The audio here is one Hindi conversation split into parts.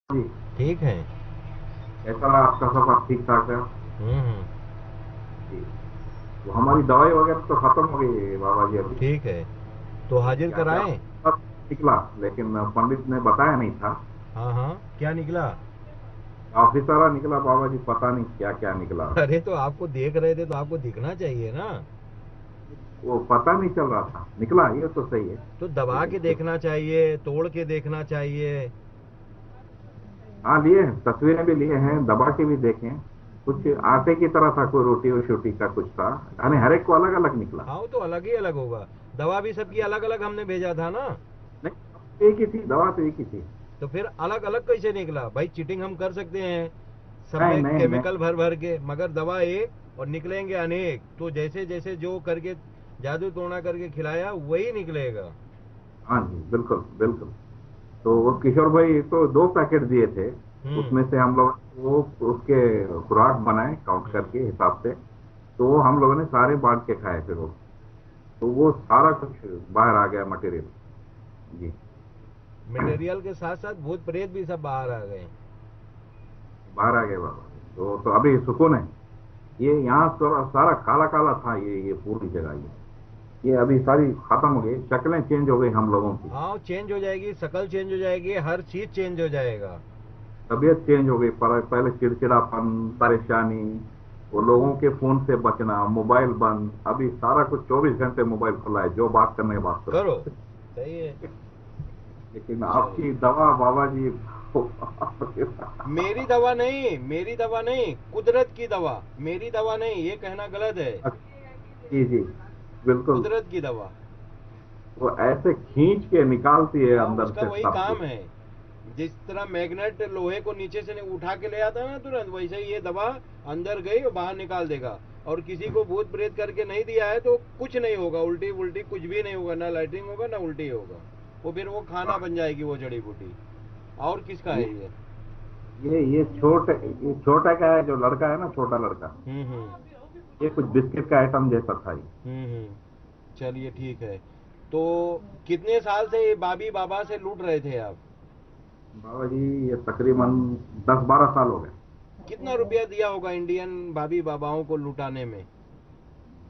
जी। ठीक है। कैसा रहा आपका सफर? ठीक ठाक है? हम्म। जी। तो हमारी दवाई वगैरह तो खत्म हो गई है बाबा जी अभी। ठीक है, तो तो हाजिर क्या क्या कराएं। निकला, लेकिन पंडित ने बताया नहीं था। हाँ हाँ, क्या निकला? काफी सारा निकला बाबा जी, पता नहीं क्या क्या निकला। अरे तो आपको देख रहे थे तो आपको दिखना चाहिए ना। वो पता नहीं चल रहा था, निकला ये तो सही है। तो दबा लेकिन के कुछ, देखना चाहिए, तोड़ के देखना चाहिए। हाँ लिए हैं, तस्वीरें भी लिए हैं, दबा के भी देखे हैं। कुछ आटे की तरह था, कोई रोटी और छोटी का कुछ था। यानी हर एक को अलग अलग निकला। हाँ, वो तो अलग ही अलग होगा। दवा भी सबकी अलग अलग हमने भेजा था ना। नहीं, एक ही थी दवा, तो एक ही थी। तो फिर अलग अलग कैसे निकला भाई? चीटिंग हम कर सकते हैं सब नहीं में नहीं नहीं। केमिकल भर भर के, मगर दवा एक और निकलेंगे अनेक। तो जैसे जैसे जो करके जादू टोना करके खिलाया वही निकलेगा। हाँ जी, बिल्कुल बिल्कुल। तो वो किशोर भाई तो 2 पैकेट दिए थे। हम्म। उसमें से हम लोग वो उसके खुराक बनाए काउंट हम्म। करके हिसाब से। तो वो हम लोगों ने सारे बांट के खाए फिर वो। तो वो सारा कुछ बाहर आ गया मटेरियल। जी। मटेरियल के साथ साथ भूत प्रेत भी सब बाहर आ गए। बाहर आ गए बाबा। तो अभी सुकून है। ये यहाँ सारा सारा काला काला था, ये पूरी जगह ये अभी सारी खत्म हो गई, शक्लें चेंज हो गई हम लोगों की। हाँ, चेंज हो जाएगी, शकल चेंज हो जाएगी, हर चीज चेंज हो जाएगा। तबीयत चेंज हो गई, पहले चिड़चिड़ापन, परेशानी, वो लोगों के फोन से बचना, मोबाइल बंद। अभी सारा कुछ 24 घंटे मोबाइल खुला है, जो बात करने बात करो। करो। सही है। लेकिन चलिए। आपकी दवा बाबा जी मेरी दवा नहीं, मेरी दवा नहीं, कुदरत की दवा। मेरी दवा नहीं, ये कहना गलत है। जी जी, बिल्कुल। कुदरत की दवा। वो ऐसे खींच के निकालती है हाँ, अंदर उसका से वही सब काम कुछ। है। जिस तरह मैग्नेट लोहे को नीचे से उठा के ले आता है ना तुरंत, वैसे ही ये दवा अंदर गई और बाहर निकाल देगा। और किसी को भूत प्रेत करके नहीं दिया है तो कुछ नहीं होगा, उल्टी उल्टी कुछ भी नहीं होगा, ना लाइटिंग होगा ना उल्टी होगा। वो फिर वो खाना वाह। बन जाएगी वो जड़ी बूटी। और किसका ये है ये? ये छोटा का है, जो लड़का है ना, छोटा लड़का। हम्म। ये कुछ बिस्किट का आइटम जैसा था ये। चलिए ठीक है। तो कितने साल से ये बाबी बाबा से लूट रहे थे आप? बाबा जी, ये तकरीबन 10-12 साल हो गए। कितना रुपया दिया होगा इंडियन भाभी बाबाओं को लुटाने में?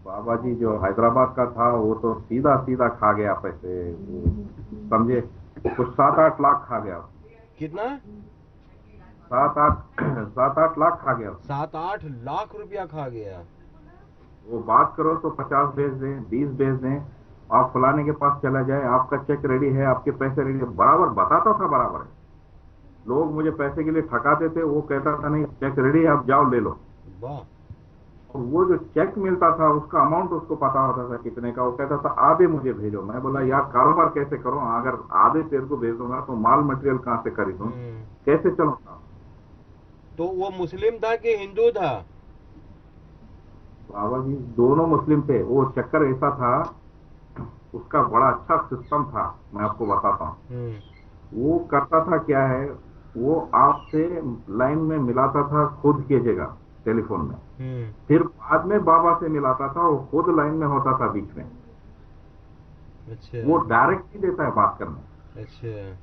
बाबा जी जो हैदराबाद का था, वो तो सीधा सीधा खा गया पैसे वो, समझे। कुछ 7-8 लाख खा गया। कितना? 7-8 7-8 लाख खा गया उसने। 7-8 लाख रुपया खा गया? वो बात करो तो 50 भेज दें, 20 भेज दें। आप फलाने के पास चला जाए, आपका चेक रेडी है, आपके पैसे रेडी है, बराबर बताता था, बराबर है। लोग मुझे पैसे के लिए ठकाते थे, वो कहता था नहीं, चेक रेडी है, आप जाओ ले लो। वाह। और वो जो चेक मिलता था, उसका अमाउंट उसको पता होता था कितने का। वो कहता था आधे मुझे भेजो। मैं बोला यार, कारोबार कैसे करूं? अगर आधे तेरे को भेज दूंगा तो माल मटेरियल कहाँ से खरीदूं, हम्म। कैसे चलूंगा? तो वो मुस्लिम था कि हिंदू था? बाबा जी दोनों मुस्लिम थे। वो चक्कर ऐसा था, उसका बड़ा अच्छा सिस्टम था, मैं आपको बताता हूँ। हम्म। वो करता था क्या है, वो आपसे लाइन में मिलाता था खुद की जगह, टेलीफोन में। हम्म। फिर बाद में बाबा से मिलाता था, वो खुद लाइन में होता था बीच में। अच्छा। वो डायरेक्ट ही देता है बात करने। अच्छा।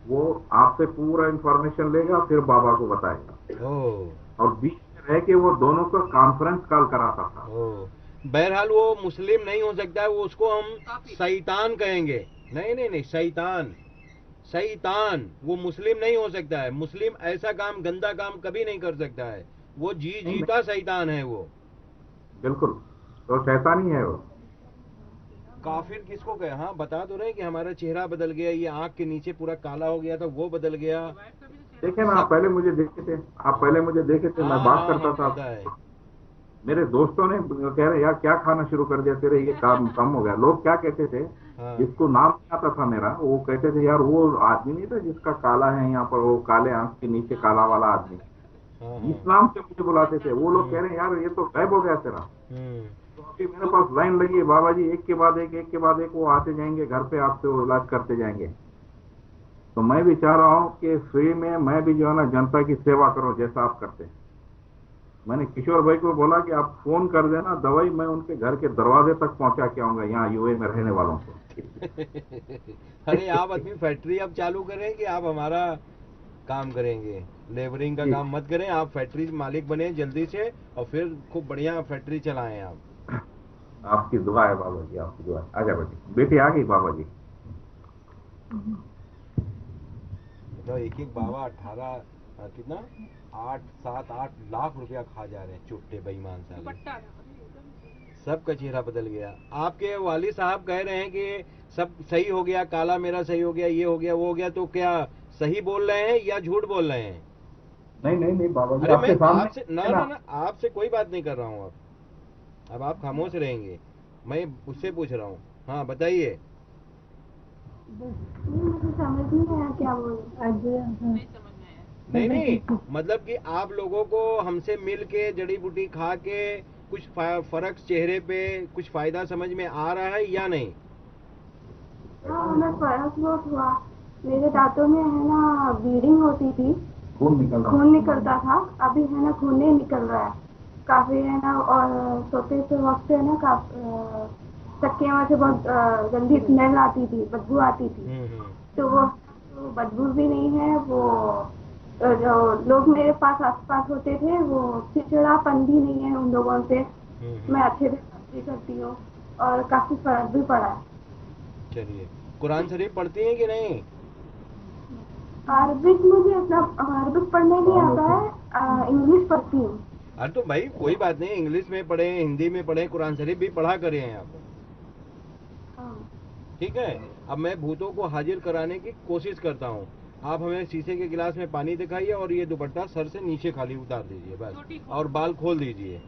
वो आपसे पूरा इंफॉर्मेशन लेगा, फिर बाबा को बताएगा। ओ। और बीच में रह के वो दोनों को कॉन्फ्रेंस कॉल कराता था। ओ। बहरहाल वो मुस्लिम नहीं हो सकता है, वो उसको हम शैतान कहेंगे। नहीं नहीं नहीं, शैतान। शैतान वो मुस्लिम नहीं हो सकता है। मुस्लिम ऐसा काम, गंदा काम कभी नहीं कर सकता है। वो जी नहीं नहीं, जीता शैतान है वो। बिल्कुल। तो शैतानी है वो। काफिर किसको कहे? हाँ, बता तो रहे कि हमारा चेहरा बदल गया, ये आंख के नीचे पूरा काला हो गया था, वो बदल गया। देखे ना, आप सब। पहले मुझे देखे थे। आप हाँ पहले मुझे देखे थे, मैं हाँ बात हाँ करता हाँ, था। पता है। मेरे दोस्तों ने कह रहे यार, क्या खाना शुरू कर दिया तेरे, ये काम कम हो गया। लोग क्या कहते थे, हाँ जिसको नाम नहीं आता था मेरा, वो कहते थे यार, वो आदमी नहीं था जिसका काला है यहाँ पर, वो काले आंख के नीचे काला वाला आदमी। हाँ इस हाँ। नाम से मुझे बुलाते थे। वो लोग हम्म। कह रहे हैं यार, ये तो गायब हो गया तेरा। हम्म। तो अभी मेरे तो पास लाइन लगी है बाबा जी, एक के बाद एक के बाद एक वो आते जाएंगे घर पे, आपसे वो इलाज करते जाएंगे। तो मैं भी चाह रहा हूँ कि फ्री में मैं भी जो है ना, जनता की सेवा करूँ जैसा आप करते हैं। मैंने किशोर भाई को बोला कि आप फोन कर देना, दवाई मैं उनके घर के दरवाजे तक पहुंचा के आऊंगा, यहाँ यूए में रहने वालों को। अरे आप अपनी फैक्ट्री अब चालू करें कि आप हमारा काम करेंगे। लेबरिंग का जी। काम मत करें, आप फैक्ट्री मालिक बने जल्दी से और फिर खूब बढ़िया फैक्ट्री चलाएं आप। आपकी दुआ है बाबा जी, आपकी दुआ है। आजा बेटी, बेटी आ गई बाबा जी। मतलब एक एक बाबा 18 कितना 8 7 8 लाख रुपया खा जा रहे हैं, चुट्टे बेईमान साले। सबका चेहरा बदल गया। आपके वालिद साहब कह रहे हैं कि सब सही हो गया, काला मेरा सही हो गया, ये हो गया वो हो गया, तो क्या सही बोल रहे हैं या झूठ बोल रहे हैं? नहीं नहीं नहीं बाबा जी, अरे मैं आपके सामने आपसे ना है ना ना। ना आपसे कोई बात नहीं कर रहा हूँ। अब आप खामोश रहेंगे, मैं उससे पूछ रहा हूँ। हाँ बताइए। मुझे समझ नहीं आया क्या बोल नहीं नहीं, मतलब कि आप लोगों को हमसे मिल के जड़ी बूटी खा के कुछ फर्क चेहरे पे कुछ फायदा समझ में आ रहा है या नहीं? हाँ, हमें फर्क बहुत हुआ। मेरे दांतों में है ना ब्लीडिंग होती थी, खून निकलता था। अभी है ना खून नहीं निकल रहा है काफी है ना। और सोते से वक्त है ना चक्के में से बहुत गंदी स्मेल आती थी, बदबू आती थी। तो वो तो बदबू भी नहीं है वो। जो लोग मेरे पास आसपास होते थे वो चिड़चिड़ापन भी नहीं है उन लोगों से। मैं अच्छे से बात भी करती हूँ और काफी फर्क भी पड़ा है। चलिए, कुरान शरीफ पढ़ती हैं कि नहीं? अरबिक मुझे इतना अरबिक पढ़ने नहीं आता है, इंग्लिश पढ़ती हूँ। अरे तो भाई कोई बात नहीं, इंग्लिश में पढ़े हिंदी में पढ़े, कुरान शरीफ भी पढ़ा करें आप, हाँ। ठीक है। अब मैं भूतों को हाजिर कराने की कोशिश करता हूँ। आप हमें शीशे के गिलास में पानी दिखाइए और ये दुपट्टा सर से नीचे खाली उतार दीजिए बस, और बाल खोल दीजिए।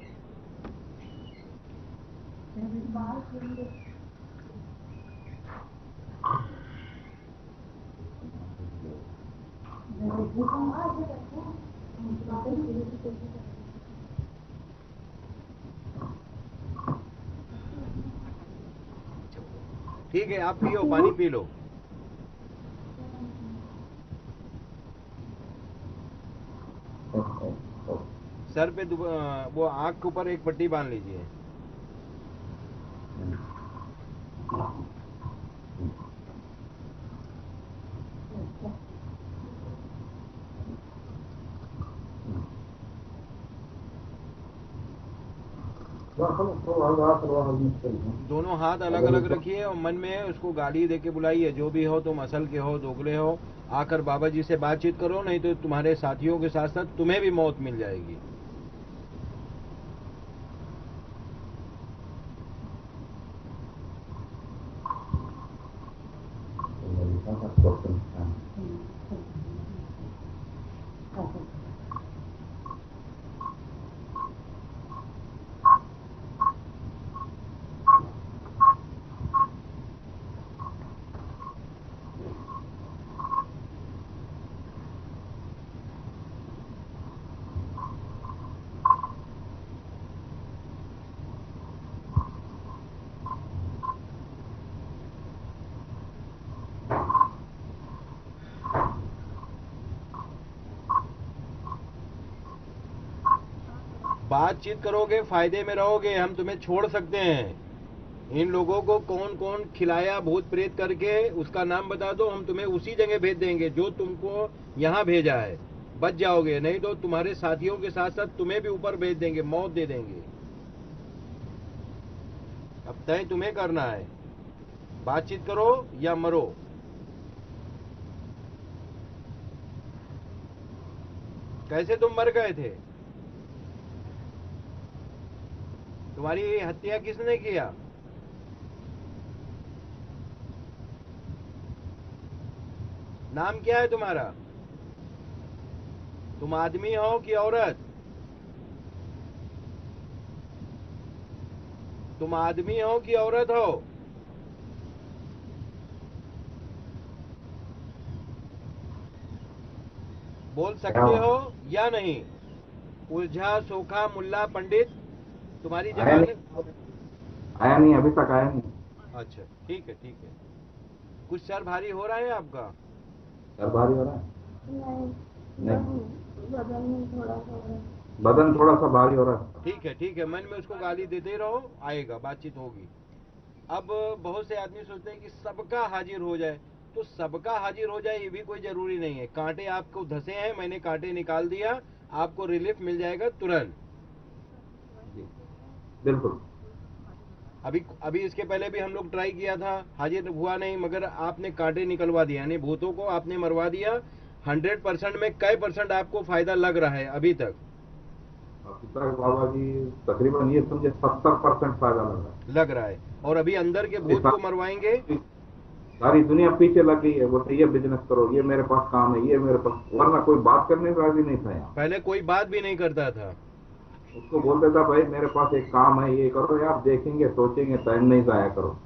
ठीक है, आप पियो, पानी पी लो। सर पे वो आँख के ऊपर एक पट्टी बांध लीजिए। दोनों हाथ अलग अलग रखिए और मन में उसको गाली दे के बुलाइए, जो भी हो, तुम असल के हो दोगले हो, आकर बाबा जी से बातचीत करो, नहीं तो तुम्हारे साथियों के साथ साथ तुम्हें भी मौत मिल जाएगी। बातचीत करोगे फायदे में रहोगे, हम तुम्हें छोड़ सकते हैं। इन लोगों को कौन कौन खिलाया भूत प्रेत करके उसका नाम बता दो, हम तुम्हें उसी जगह भेज देंगे जो तुमको यहाँ भेजा है, बच जाओगे। नहीं तो तुम्हारे साथियों के साथ साथ तुम्हें भी ऊपर भेज देंगे, मौत दे देंगे। अब तय तुम्हें करना है, बातचीत करो या मरो। कैसे तुम मर गए थे? तुम्हारी हत्या किसने किया? नाम क्या है तुम्हारा? तुम आदमी हो कि औरत? तुम आदमी हो कि औरत हो? बोल सकते हो या नहीं? उलझा सोखा मुल्ला पंडित, तुम्हारी आया जबान। नहीं, आया नहीं, अभी तक आया नहीं। अच्छा ठीक है ठीक है। कुछ सर भारी हो रहा है आपका? सर भारी हो रहा है? नहीं, बदन थोड़ा सा भारी हो रहा है। ठीक है, मन में उसको गाली देते रहो, आएगा, बातचीत होगी। अब बहुत से आदमी सोचते हैं कि सबका हाजिर हो जाए, तो सबका हाजिर हो जाए ये भी कोई जरूरी नहीं है। कांटे आपको धसे हैं, मैंने कांटे निकाल दिया, आपको रिलीफ मिल जाएगा तुरंत। जी बिल्कुल। अभी अभी इसके पहले भी हम लोग ट्राई किया था, हाजिर हुआ नहीं, मगर आपने कांटे निकलवा दिया, यानी भूतों को आपने मरवा दिया। 100% में कई परसेंट आपको फायदा लग रहा है अभी तक? अभी तक बाबा जी तकरीबन ये समझे 70% फायदा लग रहा है। और अभी अंदर के भूत को मरवाएंगे? सारी दुनिया पीछे लग गई है, बोलते ये बिजनेस करो, ये मेरे पास काम है, ये मेरे पास, वरना कोई बात करने को राजी नहीं था यहाँ। पहले कोई बात भी नहीं करता था। उसको बोलते था भाई मेरे पास एक काम है, ये करो यार, देखेंगे सोचेंगे, टाइम नहीं जाया करो।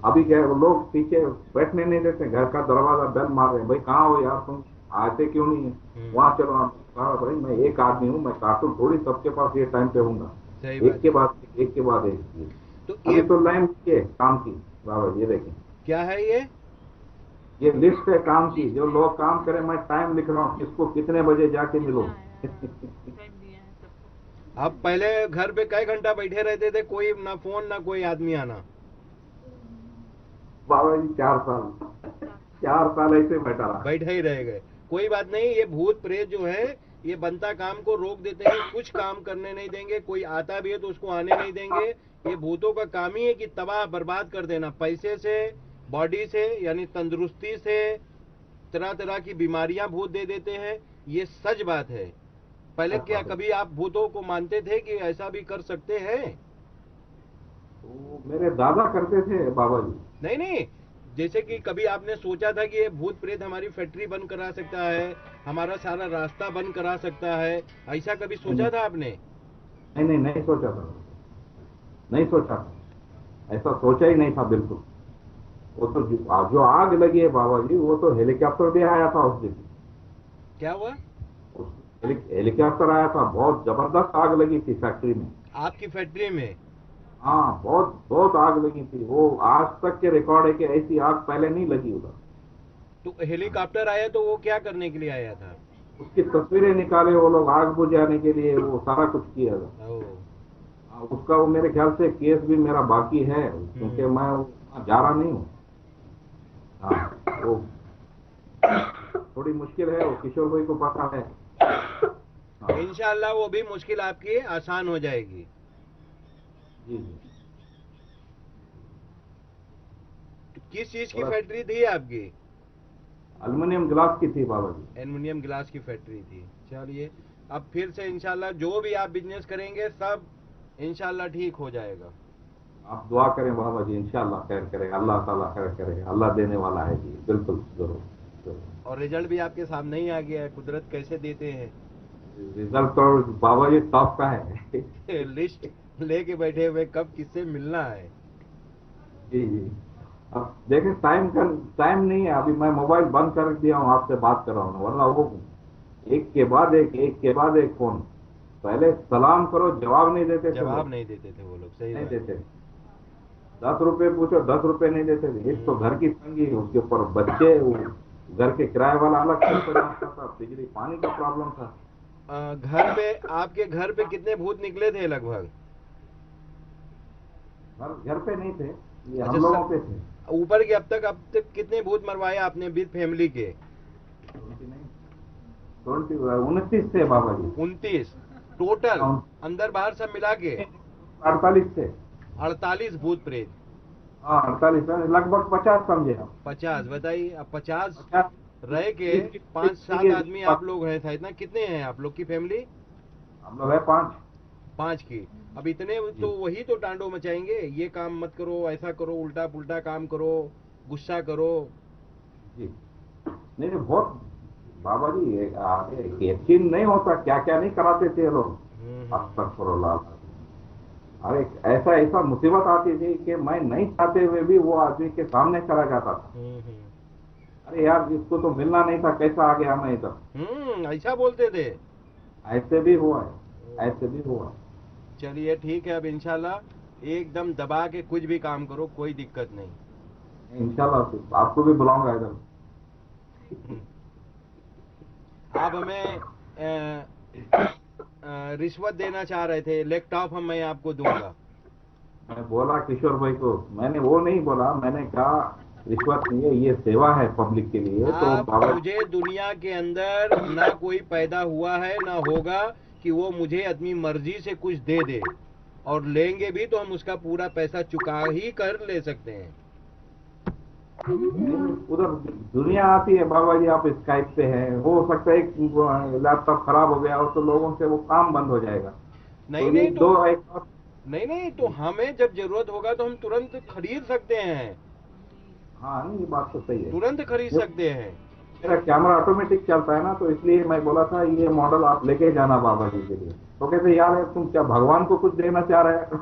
अभी क्या है, वो लोग पीछे बैठने नहीं देते, घर का दरवाजा बेल मार रहे हैं, भाई कहाँ हो यार तुम, आते क्यों नहीं है वहाँ, चलो आप। कहा भाई मैं एक आदमी हूँ, मैं कार्टून थोड़ी सबके पास ये टाइम पे हूँगा, एक के बाद एक। तो ये तो लाइन है काम की बाबा, ये देखें क्या है ये लिस्ट है काम की, जो लोग काम करें, मैं टाइम लिख रहा हूँ किसको कितने बजे जाके मिलो। आप पहले घर पे कई घंटा बैठे रहते थे, कोई ना फोन ना कोई आदमी आना? बाबा जी 4 साल ऐसे बैठा रहा। बैठे ही रह गए। कोई बात नहीं, ये भूत प्रेत जो है ये बनता काम को रोक देते हैं, कुछ काम करने नहीं देंगे। कोई आता भी है तो उसको आने नहीं देंगे। ये भूतों का काम ही है कि तबाह बर्बाद कर देना, पैसे से, बॉडी से, यानी तंदुरुस्ती से, तरह तरह की बीमारियां भूत दे देते हैं। ये सच बात है। पहले क्या कभी आप भूतों को मानते थे कि ऐसा भी कर सकते हैं? तो मेरे दादा करते थे बाबा जी। नहीं, जैसे कि कभी आपने सोचा था कि ये भूत प्रेत हमारी फैक्ट्री बंद करा सकता है, हमारा सारा रास्ता बंद करा सकता है, ऐसा कभी सोचा था आपने? नहीं सोचा था, नहीं सोचा था, ऐसा सोचा ही नहीं था बिल्कुल। वो तो जो आग लगी है बाबा जी, वो तो हेलीकॉप्टर भी आया था उस दिन। क्या हुआ? हेलीकॉप्टर आया था, बहुत जबरदस्त आग लगी थी फैक्ट्री में। आपकी फैक्ट्री में? हाँ, बहुत आग लगी थी। वो आज तक के रिकॉर्ड है कि ऐसी आग पहले नहीं लगी उधर। तो हेलीकॉप्टर आया तो वो क्या करने के लिए आया था? उसकी तस्वीरें निकाले वो लोग, आग बुझाने के लिए, वो सारा कुछ किया था। उसका वो मेरे ख्याल से केस भी मेरा बाकी है, क्योंकि मैं जा रहा नहीं हूँ। हाँ, वो थोड़ी मुश्किल है, वो किशोर भाई को पता है। हाँ। इंशाल्लाह वो भी मुश्किल आपकी आसान हो जाएगी। जी। किस चीज की फैक्ट्री थी आपकी? एल्युमिनियम ग्लास की थी बाबा जी। एल्युमिनियम ग्लास की फैक्ट्री थी। चलिए, अब फिर से इंशाल्लाह जो भी आप बिजनेस करेंगे सब इंशाल्लाह ठीक हो जाएगा। आप दुआ करें बाबा जी, इंशाल्लाह खैर करे, अल्लाह ताला खैर करे, अल्लाह देने वाला है जी, बिल्कुल जरूर। और रिजल्ट भी आपके सामने ही आ गया है, कुदरत कैसे देते हैं। रिजल्ट तो बाबा जी टॉप का है। लिस्ट लेके बैठे हुए, कब किससे मिलना है। जी। अब देखें टाइम नहीं है, अभी मैं मोबाइल बंद कर दिया हूँ, आपसे बात कर रहा हूँ, वरना वो एक के बाद एक फोन। पहले सलाम करो, जवाब नहीं देते थे, नहीं देते थे वो लोग। सही नहीं देते। 10 रुपए पूछो, 10 रुपए नहीं देते थे। एक तो घर की तंगी, उसके ऊपर बच्चे, घर के किराए वाला अलग था, बिजली पानी का प्रॉब्लम था। घर पे, आपके घर पे कितने भूत निकले थे लगभग? घर पे नहीं थे, ये हम लोगों पे थे। ऊपर के अब तक कितने भूत मरवाए आपने विद फैमिली के? 29 थे बाबा जी। 29 टोटल, अंदर बाहर सब मिला के? 48 थे। 48 भूत प्रेत? हाँ 48, लगभग 50 समझे हम। 50 बताइए। अब 50 रह के 5-7 आदमी आप लोग हैं था, इतना कितने हैं आप लोग की फैमिली? हम लोग है 5 की। अब इतने तो वही तो टांडो मचाएंगे, ये काम मत करो, ऐसा करो, उल्टा पुल्टा काम करो, गुस्सा करो। जी नहीं बहुत बाबा जी, यकीन नहीं होता क्या क्या नहीं कराते थे लोग। अरे ऐसा मुसीबत आती थी कि मैं नहीं चाहते हुए भी वो आदमी के सामने चला जाता था। अरे यार इसको तो मिलना नहीं था, कैसा आ गया मैं इधर। ऐसा बोलते थे? ऐसे भी हुआ है। चलिए ठीक है, अब इंशाल्लाह एकदम दबा के कुछ भी काम करो, कोई दिक्कत नहीं। इंशाल्लाह आपको भी बुलाऊंगा इधर। आप हमें रिश्वत देना चाह रहे थे, लैपटॉप हम मैं आपको दूंगा। मैं बोला किशोर भाई को, मैंने वो नहीं बोला, मैंने कहा रिश्वत नहीं है, ये सेवा है पब्लिक के लिए। तो आप बाबा मुझे दुनिया के अंदर ना कोई पैदा हुआ है ना होगा कि वो मुझे अपनी मर्जी से कुछ दे दे, और लेंगे भी तो हम उसका पूरा पैसा चुका ही कर ले सकते हैं। उधर दुनिया आती है बाबा जी, आप स्काइप पे हैं, हो सकता है एक लैपटॉप खराब हो गया हो तो लोगों से वो काम बंद हो जाएगा। नहीं तो ये नहीं तो दो एक नहीं नहीं तो हमें जब जरूरत होगा तो हम तुरंत खरीद सकते हैं, हाँ नहीं, ये बात तो सही है। तुरंत खरीद ये सकते हैं। मेरा कैमरा ऑटोमेटिक चलता है ना, तो इसलिए मैं बोला था ये मॉडल आप लेके जाना बाबा जी के लिए। तो कहते यार तुम क्या भगवान को कुछ देना चाह रहे हो?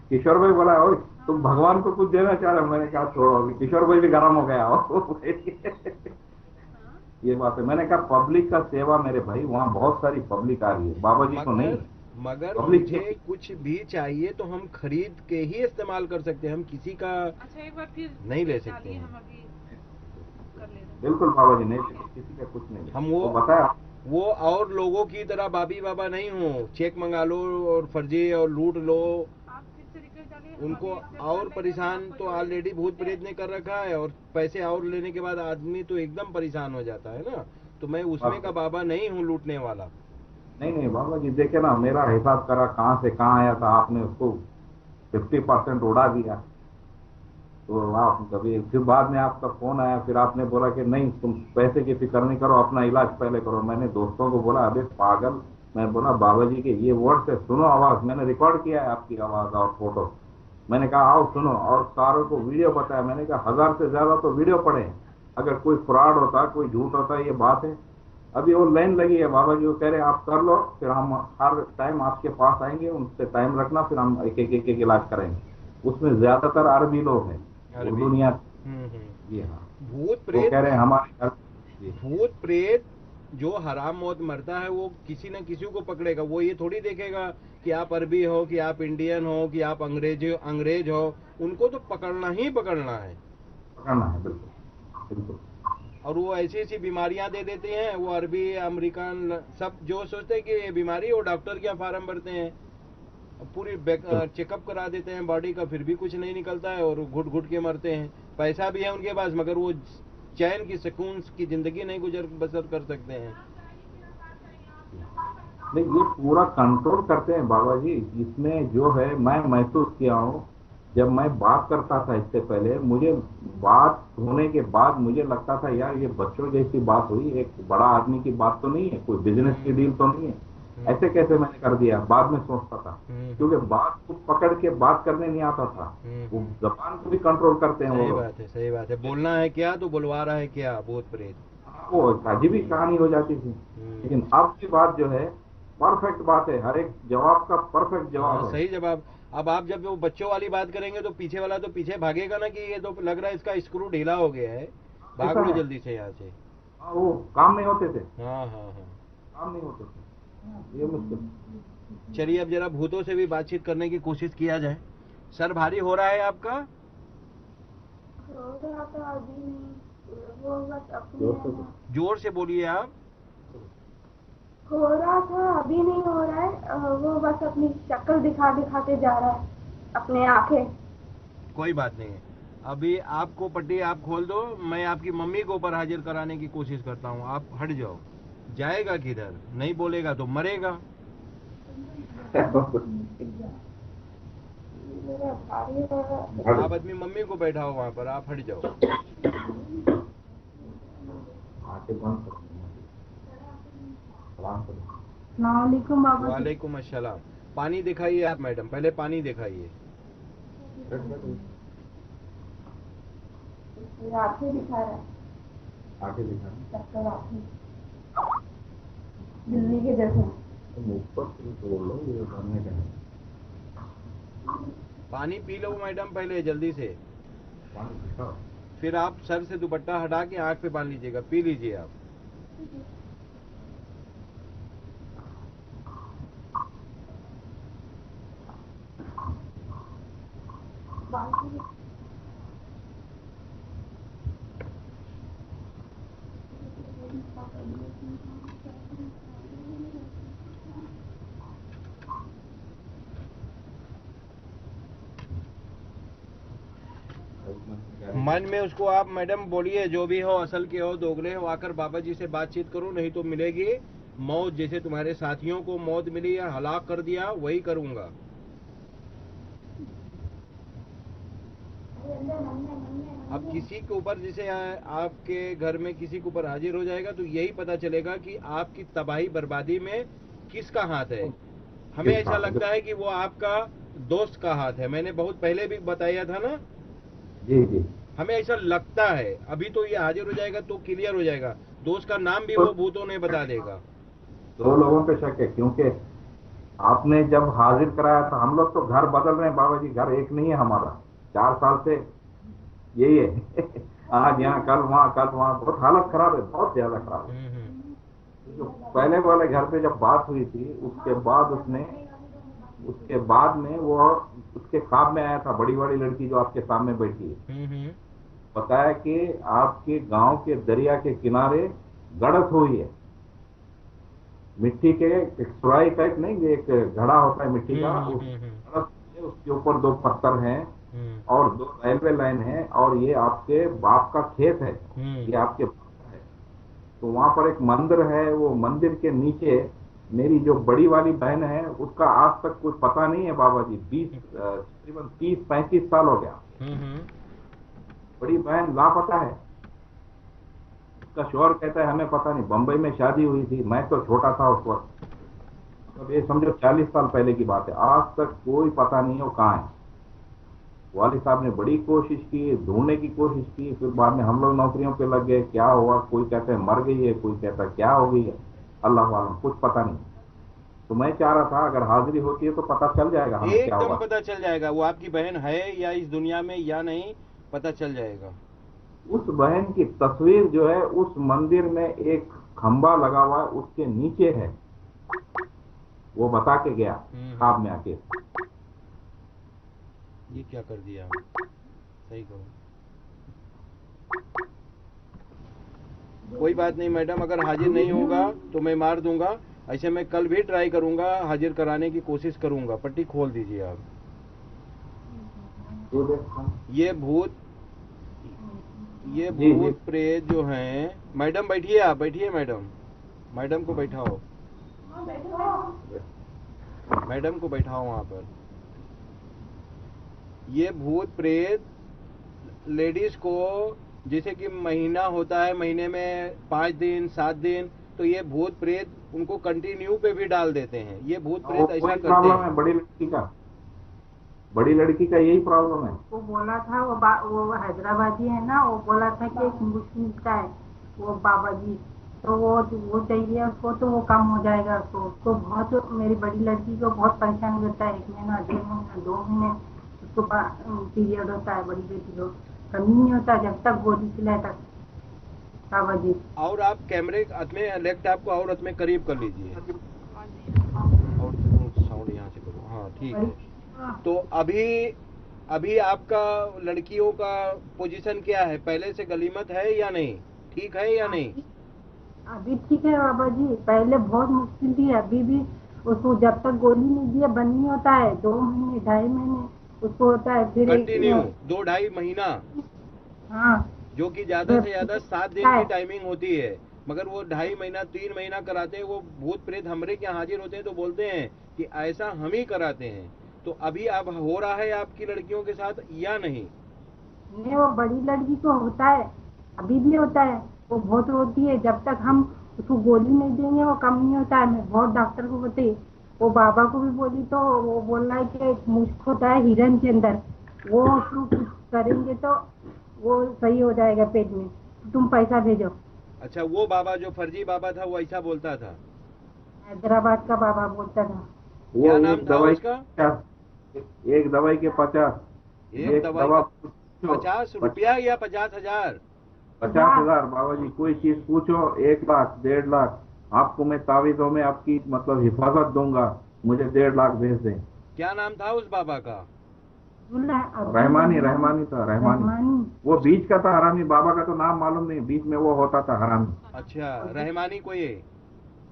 किशोर भाई बोला ओ तुम भगवान को कुछ देना चाह रहे हो? मैंने कहा छोड़ो, अभी किशोर भाई भी गर्म हो गया हो। ये बात है। मैंने कहा पब्लिक का सेवा मेरे भाई, वहाँ बहुत सारी पब्लिक आ रही है, बाबा जी को नहीं। मगर मगर पब्लिक मुझे कुछ भी चाहिए तो हम खरीद के ही इस्तेमाल कर सकते हैं, हम किसी का अच्छा एक बार फिर नहीं ले डालिए, सकते हैं। हम अभी कर ले रहे हैं। बिल्कुल बाबा जी, नहीं किसी का कुछ नहीं। हम वो बताया वो और लोगों की तरह बाबी बाबा नहीं हो, चेक मंगा लो और फर्जी और लूट लो। आप फिर से रिक्वेस्ट डालिए, हम उनको अभी accept कर और लेंगे, परेशान आपको तो जो ऑलरेडी भूत ठीक है? प्रेत ने कर रखा है, और पैसे और लेने के बाद आदमी तो एकदम परेशान हो जाता है ना। तो मैं उसमें का बाबा नहीं हूँ लूटने वाला। नहीं नहीं बाबा जी, देखे ना मेरा हिसाब करा कहाँ से कहाँ आया था, आपने उसको 50% उड़ा दिया। तो आप कभी फिर बाद में आपका फोन आया, फिर आपने बोला कि नहीं तुम पैसे की फिक्र नहीं करो, अपना इलाज पहले करो। मैंने दोस्तों को बोला अबे पागल, मैं बोला बाबा जी के ये वर्ड से सुनो आवाज, मैंने रिकॉर्ड किया है आपकी आवाज और फोटो। मैंने कहा आओ सुनो, और सारों को वीडियो बताया। मैंने कहा 1000 से ज्यादा तो वीडियो पड़े हैं। अगर कोई फ्रॉड होता, कोई झूठ होता, ये बात है। अभी वो लाइन लगी है, बाबा जी वो कह रहे हैं आप कर लो, फिर हम हर टाइम आपके पास आएंगे, उनसे टाइम रखना, फिर हम एक इलाज करेंगे। उसमें ज्यादातर अरबी लोग हैं, अरबी। उर्दू नहीं आती। हम्म। जी हाँ, भूत वो प्रेत कह रहे हैं हमारे घर। जी भूत प्रेत जो हराम मौत मरता है वो किसी न किसी को पकड़ेगा। वो ये थोड़ी देखेगा कि आप अरबी हो, कि आप इंडियन हो, कि आप अंग्रेज हो। उनको तो पकड़ना ही पकड़ना है। पकड़ना है, बिल्कुल बिल्कुल। और वो ऐसी ऐसी बीमारियां दे देते हैं, वो अरबी अमेरिकन सब जो सोचते हैं कि ये बीमारी, वो डॉक्टर के फार्म भरते हैं, पूरी चेकअप करा देते हैं बॉडी का, फिर भी कुछ नहीं निकलता है और घुट घुट के मरते हैं। पैसा भी है उनके पास, मगर वो चैन की सुकून की जिंदगी नहीं गुजर बसर कर सकते हैं। नहीं ये पूरा कंट्रोल करते हैं बाबा जी। इसमें जो है मैं महसूस किया हूँ, जब मैं बात करता था इससे पहले, मुझे बात होने के बाद मुझे लगता था यार ये बच्चों जैसी बात हुई, एक बड़ा आदमी की बात तो नहीं है, कोई बिजनेस की डील तो नहीं है। ऐसे कैसे मैंने कर दिया, बाद में सोचता था। क्योंकि बात को पकड़ के बात करने नहीं आता था। वो जबान को भी कंट्रोल करते हैं वो सही लोग। बात है, सही बात है। बोलना है क्या तो बुलवा रहा है क्या भूत प्रेत। वो अजीब ही कहानी हो जाती थी। लेकिन अब की बात जो है परफेक्ट बात है, हर एक जवाब का परफेक्ट जवाब हाँ, है। सही जवाब। अब आप जब वो बच्चों वाली बात करेंगे तो पीछे वाला तो पीछे भागेगा ना, कि ये तो लग रहा है इसका स्क्रू ढीला हो गया है, भाग ऐसा लो है। जल्दी से यहाँ से। हाँ, वो काम नहीं होते थे, हाँ हाँ हाँ। काम नहीं होते थे, ये मुश्किल। चलिए अब जरा भूतों से भी बातचीत करने की कोशिश किया जाए। सर भारी हो रहा है आपका? हो रहा था अभी नहीं, वो बस अपने जोर से है ना, जोर से बोलिए आप। हो रहा था अभी नहीं हो रहा है। वो बस अपनी शक्ल दिखा दिखा के जा रहा है, अपने आंखें। कोई बात नहीं है। अभी आपको पट्टी आप खोल दो, मैं आपकी मम्मी को ऊपर हाजिर कराने की कोशिश करता हूँ। आप हट जाओ। जाएगा किधर? नहीं बोलेगा तो मरेगा। मेरा भारी हो रहा है। आप अपनी मम्मी को बैठाओ वहाँ पर, आप हट जाओ। आंखें बंद करो, सलाम करो। अस्सलामुअलैकुम बाबा जी। वालेकुम अस्सलाम। पानी दिखाइए आप मैडम, पहले पानी दिखाइए। ये आंखें दिखा रहा है, आंखें दिखा, शक्ल आंखें बिल्ली के जैसे। तुम ऊपर से तोड़ लो, ये करने का है। पानी पी लो मैडम पहले जल्दी से। पानी दिखाओ। फिर आप सर से दुपट्टा हटा के आंख पे बांध लीजिएगा, पी लीजिए आप। मन में उसको आप मैडम बोलिए, जो भी हो, असल के हो, दोगले हो, आकर बाबा जी से बातचीत करो, नहीं तो मिलेगी मौत। जैसे तुम्हारे साथियों को मौत मिली या हलाक कर दिया, वही करूंगा। अब किसी के ऊपर, जैसे आपके घर में किसी के ऊपर हाजिर हो जाएगा तो यही पता चलेगा कि आपकी तबाही बर्बादी में किसका हाथ है। हमें ऐसा लगता है कि वो आपका दोस्त का हाथ है। मैंने बहुत पहले भी बताया था ना। जी जी। हमें ऐसा लगता है। अभी तो ये हाजिर हो जाएगा तो क्लियर हो जाएगा। दोस्त का नाम भी वो भूतों ने बता देगा। 2 लोगों पे शक है, क्योंकि आपने जब हाजिर कराया था, हम लोग तो घर बदल रहे हैं बाबा जी, घर एक नहीं है हमारा, 4 साल से यही है। आज यहाँ, कल वहाँ, बहुत हालत खराब है, बहुत ज्यादा खराब है। जो पहले वाले घर पे जब बात हुई थी, उसके बाद में वो उसके ख्वाब में आया था, बड़ी वाली लड़की जो आपके सामने बैठी है, बताया कि आपके गांव के दरिया के किनारे गड़त हुई है, मिट्टी के सुराई टाइप नहीं, एक घड़ा होता है मिट्टी का, उसके ऊपर 2 पत्थर हैं और 2 रेलवे लाइन है, और ये आपके बाप का खेत है, ये आपके बाप है। तो वहां पर एक मंदिर है, वो मंदिर के नीचे मेरी जो बड़ी वाली बहन है, उसका आज तक कुछ पता नहीं है बाबा जी। तकरीबन 30-35 साल हो गया, बड़ी बहन लापता है। उसका शौहर कहता है हमें पता नहीं, बंबई में शादी हुई थी, मैं तो छोटा था उस वक्त, अब ये समझो 40 साल पहले की बात है। आज तक कोई पता नहीं है वो कहाँ है। वाली साहब ने बड़ी कोशिश की, ढूंढने की कोशिश की, फिर बाद में हम लोग नौकरियों पे लग गए। क्या हुआ, कोई कहता है मर गई है, कोई कहता है क्या हो गई है, अल्लाह वालम, कुछ पता नहीं। तो मैं चाह रहा था अगर हाजिरी होती है तो पता चल जाएगा हमें क्या एकदम होगा। पता चल जाएगा वो आपकी बहन है या इस दुनिया में या नहीं, पता चल जाएगा। उस बहन की तस्वीर जो है उस मंदिर में एक खंबा लगा हुआ है, उसके नीचे है, वो बता के गया ख्वाब में आके। ये क्या कर दिया, सही कहो। कोई बात नहीं मैडम, अगर हाजिर नहीं होगा तो मैं मार दूंगा। ऐसे मैं कल भी ट्राई करूंगा, हाजिर कराने की कोशिश करूंगा। पट्टी खोल दीजिए आप। ये भूत प्रेत जो हैं, मैडम बैठिए, आप बैठिए मैडम, मैडम को बैठाओ, मैडम को बैठाओ वहां पर। ये भूत प्रेत लेडीज को, जैसे कि महीना होता है, महीने में 5 दिन 7 दिन, तो ये भूत प्रेत उनको कंटिन्यू पे भी डाल देते हैं। ये भूत प्रेत ऐसा करते हैं। बड़ी लड़की का यही प्रॉब्लम है। वो बोला था, वो हैदराबादी है ना, वो बोला था कि एक मुस्लिम का है वो बाबा जी, तो वो चाहिए उसको, तो वो कम हो जाएगा उसको बहुत, मेरी बड़ी लड़की को बहुत परेशान करता है। 1 महीना 1.5 महीना 2 महीने उसको पीरियड होता है, बड़ी बेटी को कमी नहीं होता जब तक गोली खिलाए तक बाबा जी। और आप कैमरे में लैपटॉप को औरत में करीब कर लीजिए और साउंड यहाँ से करो। हाँ ठीक है। तो अभी आपका लड़कियों का पोजीशन क्या है, पहले से गलीमत है या नहीं, ठीक है या नहीं? अभी ठीक है बाबा जी, पहले बहुत मुश्किल थी, अभी भी उसको जब तक गोली नहीं दिया बंद नहीं होता है। 2 महीने 2.5 महीने उसको होता है, फिर कंटिन्यू 2-2.5 महीना। हाँ, जो कि ज्यादा से ज्यादा 7 दिन की टाइमिंग होती है, मगर वो 2.5 महीना 3 महीना कराते हैं। वो भूत प्रेत हमारे क्या हाजिर होते हैं तो बोलते हैं कि ऐसा हम ही कराते हैं। तो अभी अब हो रहा है आपकी लड़कियों के साथ या नहीं? नहीं, वो बड़ी लड़की को होता है, अभी भी होता है, वो बहुत रोती है। जब तक हम उसको गोली नहीं देंगे वो कम नहीं होता है। मैं बहुत डॉक्टर को बताई, वो बाबा को भी बोली, तो वो बोल रहा है कि मुश्क होता है हिरन के अंदर, वो उसको कुछ करेंगे तो वो सही हो जाएगा पेट में, तुम पैसा भेजो। अच्छा, वो बाबा जो फर्जी बाबा था वो ऐसा बोलता था? हैदराबाद का बाबा बोलता था। क्या नाम था उसका? एक दवाई के 50, एक दवा 50 रुपया या 50,000? 50,000 बाबा जी। कोई चीज पूछो 1 लाख 1.5 लाख, आपको मैं तावीजों में आपकी मतलब हिफाजत दूंगा, मुझे 1.5 लाख भेज दें। क्या नाम था उस बाबा का? रहमानी था, रहमानी। वो बीच का था हरामी, बाबा का तो नाम मालूम नहीं, बीच में वो होता था हरामी। अच्छा, रहमानी कोई है?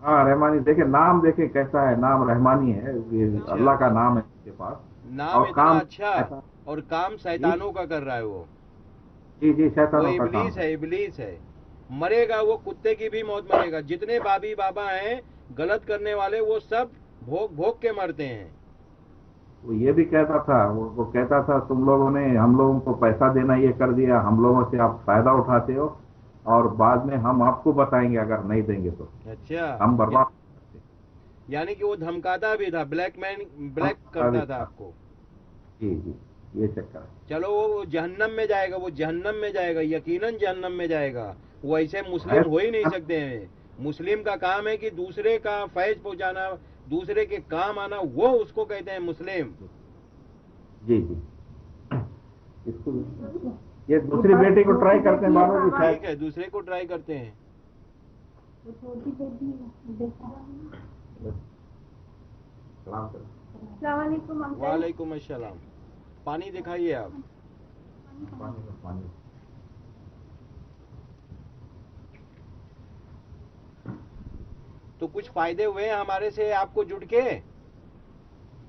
हाँ रहमानी, देखे नाम, देखे कैसा है नाम, रहमानी है, ये अच्छा। अल्लाह का नाम है उसके पास। नाम और इतना काम अच्छा, और काम शैतानों का कर रहा है वो। जी जी, वो शैतानों का काम इबलीस है, इबलीस है। मरेगा वो, कुत्ते की भी मौत मरेगा। जितने बाबी बाबा हैं गलत करने वाले, वो सब भोग भोग के मरते हैं। वो ये भी कहता था, वो कहता था तुम लोगों ने हम लोगों को पैसा देना ये कर दिया, हम लोगों से आप फायदा उठाते हो, और बाद में हम आपको बताएंगे अगर नहीं देंगे तो अच्छा। हम या, बर्बाद। यानी कि वो धमकाता भी था, ब्लैकमेल, हम ब्लैक करता था आपको। जी जी, ये चक्कर है। चलो वो जहन्नम में जाएगा, वो जहन्नम में जाएगा, यकीनन जहन्नम में जाएगा। वो ऐसे मुस्लिम हो ही नहीं सकते हैं। मुस्लिम का काम है कि दूसरे का फैज पहुंचाना, दूसरे के काम आना, वो उसको कहते हैं मुस्लिम। जी जी, इसको ये दूसरी बेटी को ट्राई करते हैं बाबा जी ठीक शायद। है, दूसरे को ट्राई करते हैं। वो छोटी बेटी देखा सलाम करो। अस्सलामुअलैकुम अंकल। वालेकुम अस्सलाम। पानी दिखाइए आप। पानी दो, पानी। तो कुछ फायदे हुए हमारे से आपको जुड़ के?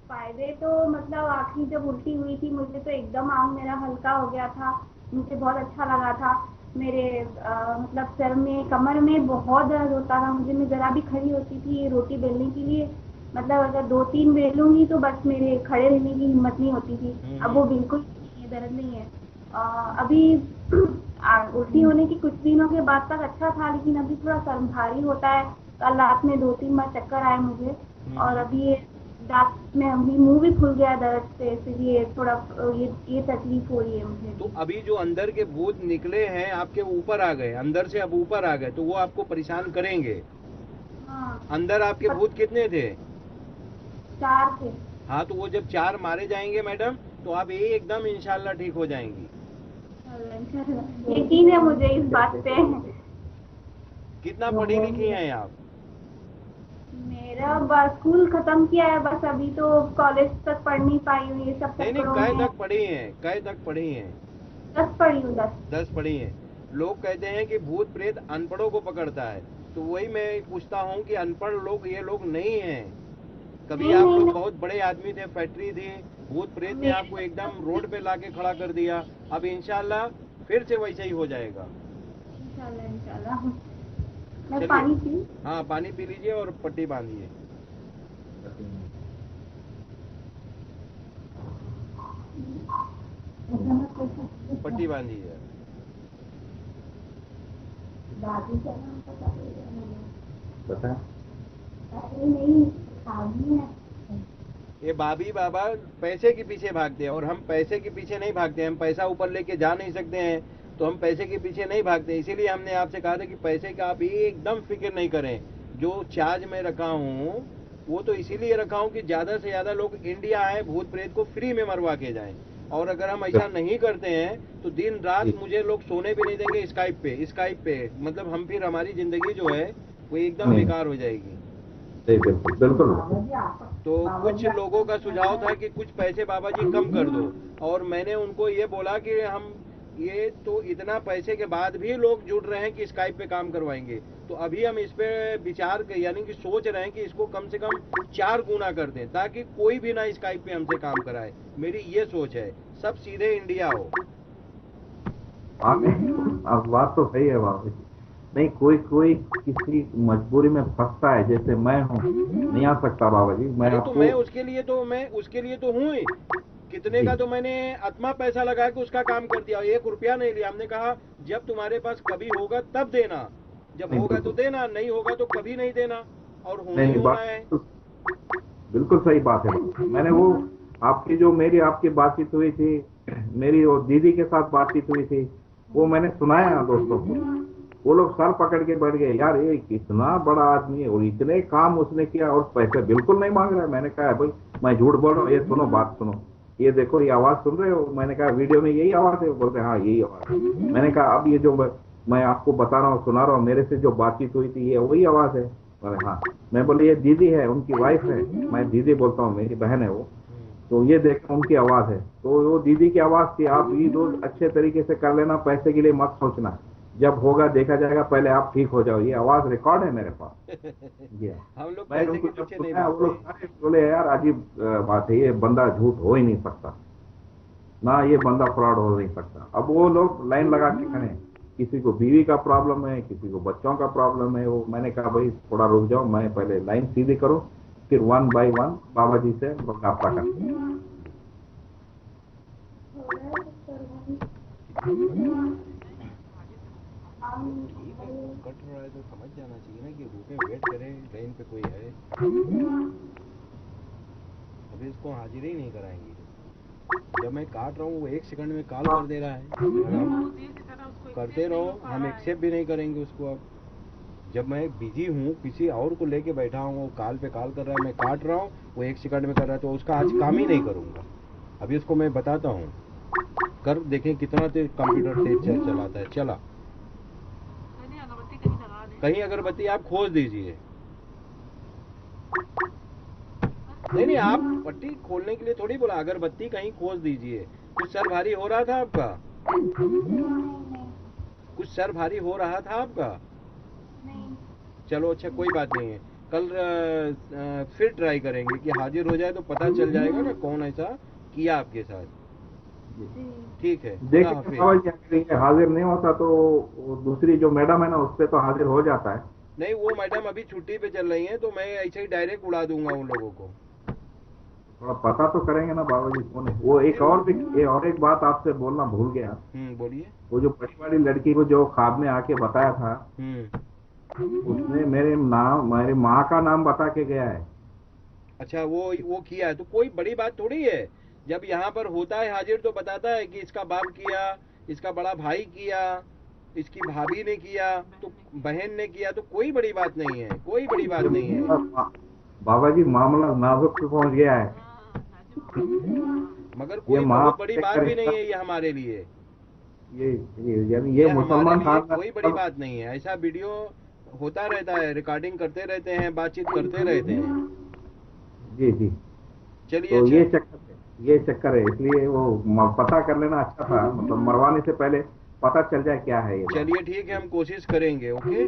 फायदे तो मतलब आखिरी जब उल्टी हुई थी मुझे तो एकदम आंग मेरा हल्का हो गया था, मुझे बहुत अच्छा लगा था। मेरे मतलब सर में, कमर में बहुत दर्द होता था मुझे, मैं जरा भी खड़ी होती थी रोटी बेलने के लिए, मतलब अगर 2-3 बेलूंगी तो बस मेरे खड़े रहने की हिम्मत नहीं होती थी। अब वो बिल्कुल नहीं है, दर्द नहीं है। अभी उल्टी होने की कुछ दिनों के बाद तक अच्छा था, लेकिन अभी थोड़ा सर भारी होता है। कल रात में 2-3 बार चक्कर आए मुझे, और अभी ये दांत में अभी मुंह भी फूल गया दर्द से, इसलिए थोड़ा ये तकलीफ हो रही है मुझे। तो अभी जो अंदर के भूत निकले हैं आपके ऊपर आ गए, अंदर से अब ऊपर आ गए, तो वो आपको परेशान करेंगे। हाँ, अंदर आपके भूत कितने थे? 4 थे। हाँ, तो वो जब 4 मारे जाएंगे मैडम, तो आप एकदम इंशाल्लाह ठीक हो जाएंगी। यकीन है मुझे इस बात पे। कितना पढ़ी लिखी हैं आप? मेरा स्कूल खत्म किया है बस, अभी तो कॉलेज तक पढ़ नहीं पाई हूँ, ये सब नहीं नहीं, चक्करों कै में। तक पढ़ी हैं, कै तक पढ़ी हैं? 10 पढ़ी हूँ, 10। 10 पढ़ी हैं। लोग कहते हैं कि भूत प्रेत अनपढ़ों को पकड़ता है, तो वही मैं पूछता हूँ कि अनपढ़ लोग ये लोग नहीं हैं। कभी नहीं, आप नहीं, लोग नहीं। बहुत बड़े आदमी थे, फैक्ट्री थी, भूत प्रेत ने नहीं। आपको एकदम रोड पे लाके खड़ा कर दिया। अब इंशाल्लाह फिर से वैसा ही हो जाएगा। इंशाल्लाह इंशाल्लाह। मैं चलिए। पानी पी। हाँ, पानी पी लीजिए और पट्टी बांधिए। पट्टी बांधिए। दादी का नाम पता पता है? नहीं, शादी है। ये बाबी बाबा पैसे के पीछे भागते हैं, और हम पैसे के पीछे नहीं भागते। हम पैसा ऊपर लेके जा नहीं सकते हैं, तो हम पैसे के पीछे नहीं भागते। इसीलिए हमने आपसे कहा था कि पैसे का आप एकदम फिक्र नहीं करें। जो चार्ज में रखा हूँ वो तो इसीलिए रखा हूँ कि ज्यादा से ज्यादा लोग इंडिया आए, भूत प्रेत को फ्री में मरवा के जाएं। और अगर हम ऐसा नहीं करते हैं तो दिन रात मुझे लोग सोने भी नहीं देंगे स्काइप पे। मतलब हम फिर हमारी जिंदगी जो है वो एकदम बेकार हो जाएगी। बिल्कुल बिल्कुल। तो कुछ लोगों का सुझाव था कि कुछ पैसे बाबा जी कम कर दो, और मैंने उनको ये बोला कि हम ये तो इतना पैसे के बाद भी लोग जुड़ रहे हैं कि स्काइप पे काम करवाएंगे, तो अभी हम इस पे विचार यानी कि सोच रहे हैं कि इसको कम से कम 4 गुना कर दें, ताकि कोई भी ना स्काइप पे हमसे काम कराए। मेरी ये सोच है, सब सीधे इंडिया हो। अब बात तो सही है बाबा जी। नहीं, कोई कोई किसी मजबूरी में फंसता है, जैसे मैं हूँ, नहीं आ सकता बाबा जी। मैं अरे तो आपको मैं उसके लिए तो हूँ ही। कितने का तो मैंने आत्मा पैसा लगा के उसका काम कर दिया, 1 रुपया नहीं लिया। हमने कहा जब तुम्हारे पास कभी होगा तब देना, जब नहीं, होगा तो बिल्कुल। देना, नहीं होगा तो कभी नहीं देना, और होना नहीं ही नहीं, होना है। बिल्कुल सही बात है। मैंने वो आपकी जो आपकी बातचीत हुई थी, मेरी और दीदी के साथ बातचीत हुई थी, वो मैंने सुनाया दोस्तों को। वो लोग सर पकड़ के बैठ गए, यार ये कितना बड़ा आदमी है और इतने काम उसने किया और पैसे बिल्कुल नहीं मांग रहा है। मैंने कहा भाई मैं झूठ बोल रहा हूँ, ये सुनो, बात सुनो, ये देखो, ये आवाज सुन रहे हो? मैंने कहा वीडियो में यही आवाज है? बोलते हाँ यही आवाज है। मैंने कहा अब ये जो मैं आपको बता रहा हूँ, सुना रहा हूँ, मेरे से जो बातचीत हुई थी ये वही आवाज है? बोले हाँ। मैं बोले ये दीदी है, उनकी वाइफ है। मैं दीदी बोलता हूँ, मेरी बहन है वो। तो ये देखो उनकी आवाज है, तो वो दीदी की आवाज थी। आप ये दो अच्छे तरीके से कर लेना, पैसे के लिए मत सोचना, जब होगा देखा जाएगा, पहले आप ठीक हो जाओ। ये आवाज रिकॉर्ड है मेरे पास। ये हम लोग मैं पैसे उनको के जब पीछे नहीं सुनाया, वो लोग भागते। सारे बोले यार अजीब बात है, ये बंदा झूठ हो ही नहीं सकता। ना ये बंदा फ्रॉड हो नहीं सकता। अब वो लोग लाइन लगा के खड़े हैं, किसी को बीवी का प्रॉब्लम है, किसी को बच्चों का प्रॉब्लम है। वो मैंने कहा भाई थोड़ा रुक जाओ, मैं पहले लाइन सीधी करो, फिर 1 बाय 1 बाबा जी से रब्ता करते हैं। कट रहा है तो समझ जाना चाहिए ना कि रुके, वेट करें, लाइन पे कोई है। अभी इसको हाजिर ही नहीं कराएंगे। जब मैं काट रहा हूँ वो 1 सेकंड में कॉल कर दे रहा है। करते रहो, हम एक्सेप्ट भी नहीं करेंगे उसको। अब जब मैं बिजी हूँ, किसी और को लेके बैठा हूँ, वो कॉल पे कॉल कर रहा है, मैं काट रहा हूँ, वो 1 सेकंड में कर रहा है, तो उसका आज काम ही नहीं करूँगा। अभी उसको मैं बताता हूँ, कर देखें कितना तेज कंप्यूटर तेज चलाता है। चला, कहीं अगरबत्ती आप खोज दीजिए। नहीं, आप पट्टी खोलने के लिए थोड़ी बोला, अगरबत्ती कहीं खोज दीजिए। कुछ सर भारी हो रहा था आपका? कुछ सर भारी हो रहा था आपका? चलो अच्छा, कोई बात नहीं है। कल फिर ट्राई करेंगे कि हाजिर हो जाए, तो पता चल जाएगा ना कौन ऐसा किया आपके साथ। ठीक है, देखिए हाजिर नहीं होता तो दूसरी जो मैडम है ना, उससे तो हाजिर हो जाता है। नहीं, वो मैडम अभी छुट्टी पे चल रही हैं, तो मैं ऐसे ही डायरेक्ट उड़ा दूंगा उन लोगों को। थोड़ा पता तो करेंगे ना बाबा जी कौन है वो। एक बात आपसे बोलना भूल गया। बोलिए। वो जो बड़ी वाली लड़की को जो ख्वाब में आके बताया था, उसने मेरी माँ का नाम बता के गया है। अच्छा, वो किया है तो कोई बड़ी बात थोड़ी है। जब यहाँ पर होता है हाजिर तो बताता है कि इसका बाप किया, इसका बड़ा भाई किया, इसकी भाभी ने किया, तो बहन ने किया, तो कोई बड़ी बात नहीं है, कोई बड़ी बात नहीं है। बाबा जी मामला नाजुक पे पहुंच गया है। मगर कोई बहुत बड़ी बात भी नहीं है ये हमारे लिए। ये मुसलमान खान कोई बड़ी बात नहीं है। ऐसा वीडियो होता रहता है, रिकॉर्डिंग करते रहते हैं, बातचीत करते रहते हैं। जी जी। चलिए, तो ये चक्कर है, इसलिए वो पता कर लेना अच्छा था, मतलब मरवाने से पहले पता चल जाए क्या है ये। चलिए ठीक है, हम कोशिश करेंगे। ओके,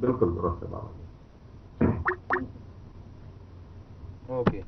बिल्कुल दुरुस्त है बाबा। ओके।